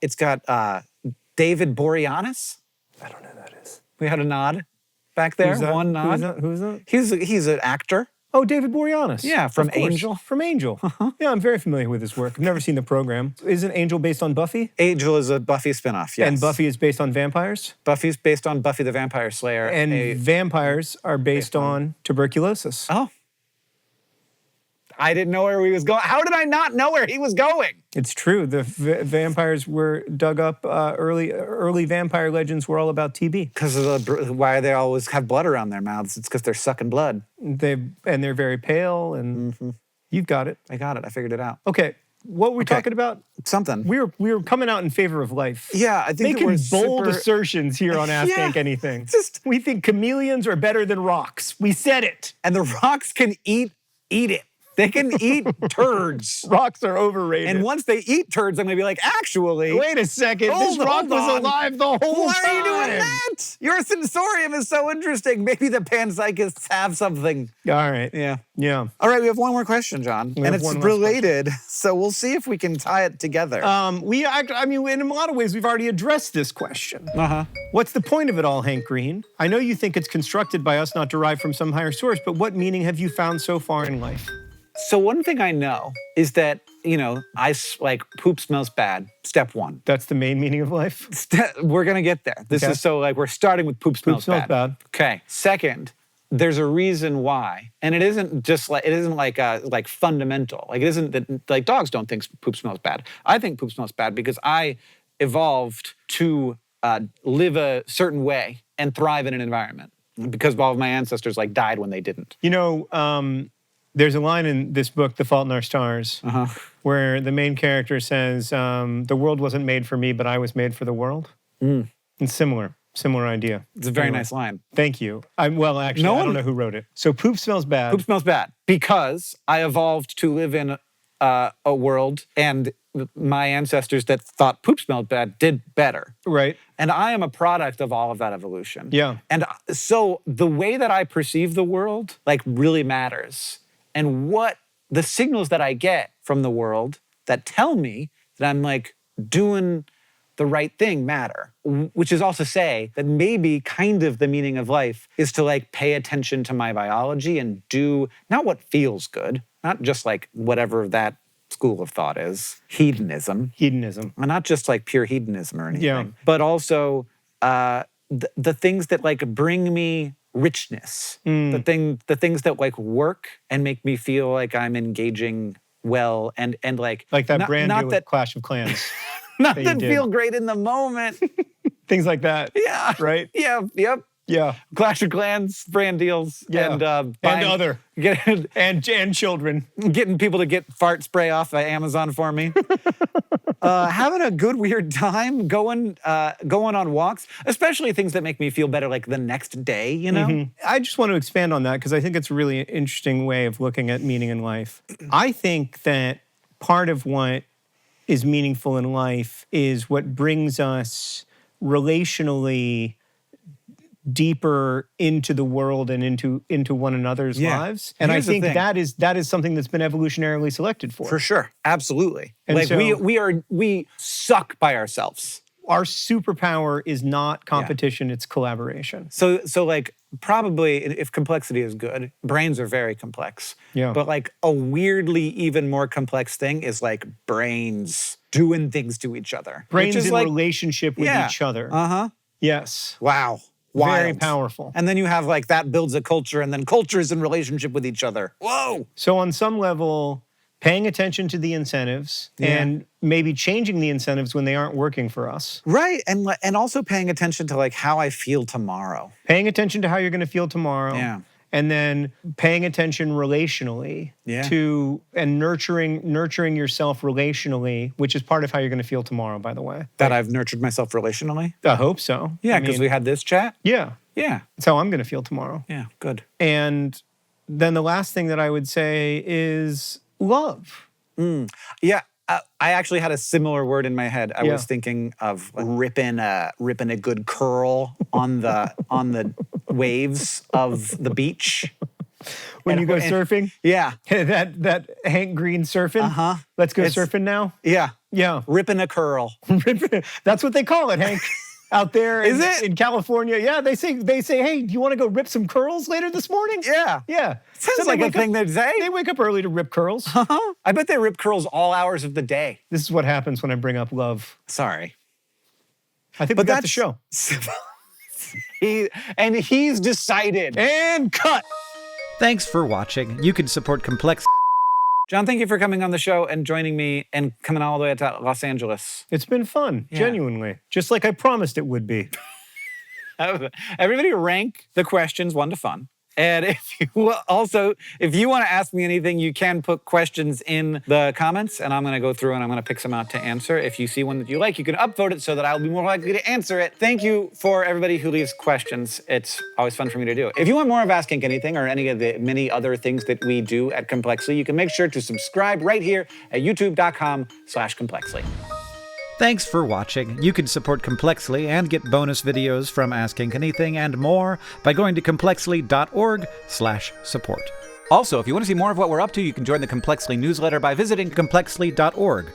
David Boreanaz. I don't know who that is. We had a nod back there. One nod. Who's that? He's an actor. Oh, David Boreanaz. Yeah, from Angel. From Angel. Yeah, I'm very familiar with his work. I've never seen the program. Isn't Angel based on Buffy? Angel is a Buffy spinoff, yes. And Buffy is based on vampires? Buffy's based on Buffy the Vampire Slayer. And vampires are based on tuberculosis. Oh. I didn't know where he was going. How did I not know where he was going? It's true. The vampires were dug up. Early vampire legends were all about TB. Because of why they always have blood around their mouths. It's because they're sucking blood. They're very pale, and you've got it. I got it. I figured it out. Okay. What were we talking about? Something. We were coming out in favor of life. Yeah, I think making bold assertions here on Ask Hank Anything. We think chameleons are better than rocks. We said it. And the rocks can eat it. They can eat turds. Rocks are overrated. And once they eat turds, I'm going to be like, actually... Wait a second. This rock was alive the whole time. Why are you doing that? Your sensorium is so interesting. Maybe the panpsychists have something. All right. Yeah. Yeah. All right, we have one more question, John. And it's related, so we'll see if we can tie it together. I mean, in a lot of ways, we've already addressed this question. What's the point of it all, Hank Green? I know you think it's constructed by us, not derived from some higher source, but what meaning have you found so far in life? So one thing I know is that, poop smells bad, step one. That's the main meaning of life? We're going to get there. This is we're starting with poop smells bad. Okay. Second, there's a reason why. And it isn't just like, like fundamental. Like it isn't that, like dogs don't think poop smells bad. I think poop smells bad because I evolved to live a certain way and thrive in an environment because all of my ancestors died when they didn't. There's a line in this book, The Fault in Our Stars, where the main character says, the world wasn't made for me, but I was made for the world. And similar idea. It's a very nice line. Thank you. I don't know who wrote it. So poop smells bad. Poop smells bad because I evolved to live in a world and my ancestors that thought poop smelled bad did better. Right. And I am a product of all of that evolution. Yeah. And so the way that I perceive the world really matters. And what the signals that I get from the world that tell me that I'm doing the right thing matter. Which is also say that maybe kind of the meaning of life is to pay attention to my biology and do not what feels good, not just whatever that school of thought is, hedonism. Hedonism. And not just pure hedonism or anything. Yeah. But also the things that bring me richness, the things that work and make me feel like I'm engaging well and like that brand new with Clash of Clans. Not that feel great in the moment. Things like that. Yeah. Right? Yeah. Yep. Yeah. Clash of Clans, brand deals, and and children. Getting people to get fart spray off of Amazon for me. Having a good weird time going on walks, especially things that make me feel better the next day, you know? I just want to expand on that because I think it's a really interesting way of looking at meaning in life. I think that part of what is meaningful in life is what brings us relationally deeper into the world and into one another's lives. And Here's I the think thing. that is something that's been evolutionarily selected for. For sure. Absolutely. And like so- we suck by ourselves. Our superpower is not competition, it's collaboration. So like probably if complexity is good, brains are very complex. Yeah. But like a weirdly even more complex thing is like brains doing things to each other. Brains which is in like, relationship with each other. Uh-huh. Yes. Wow. Very Wild. powerful. And then you have like that builds a culture, and then cultures in relationship with each other. Whoa. So on some level, paying attention to the incentives and maybe changing the incentives when they aren't working for us. Right. And also paying attention to like how I feel tomorrow. Paying attention to how you're going to feel tomorrow. Yeah. And then paying attention relationally to and nurturing yourself relationally, which is part of how you're going to feel tomorrow, by the way. That I've nurtured myself relationally. I hope so. Yeah, because we had this chat. Yeah. Yeah. That's how I'm going to feel tomorrow. Yeah. Good. And then the last thing that I would say is love. Yeah. I actually had a similar word in my head. I was thinking of like ripping a good curl on the waves of the beach. When you go surfing? Yeah. that Hank Green surfing? Uh-huh. Let's go surfing now? Yeah. Yeah. Ripping a curl. That's what they call it, Hank. Out there Is it? in California. Yeah, they say, hey, do you want to go rip some curls later this morning? Yeah. Yeah. Sounds So they like a wake thing up- they'd say. They wake up early to rip curls. Uh-huh. I bet they rip curls all hours of the day. This is what happens when I bring up love. Sorry. I think we got the show. He's decided. And cut. Thanks for watching. You can support Complex. John, thank you for coming on the show and joining me and coming all the way to Los Angeles. It's been fun, genuinely. Just like I promised it would be. Everybody rank the questions 1 to fun. And if you want to ask me anything, you can put questions in the comments, and I'm going to go through and I'm going to pick some out to answer. If you see one that you like, you can upvote it so that I'll be more likely to answer it. Thank you for everybody who leaves questions. It's always fun for me to do. If you want more of Ask Hank Anything or any of the many other things that we do at Complexly, you can make sure to subscribe right here at youtube.com/Complexly. Thanks for watching. You can support Complexly and get bonus videos from Ask Hank Anything and more by going to complexly.org/support. Also, if you want to see more of what we're up to, you can join the Complexly newsletter by visiting complexly.org.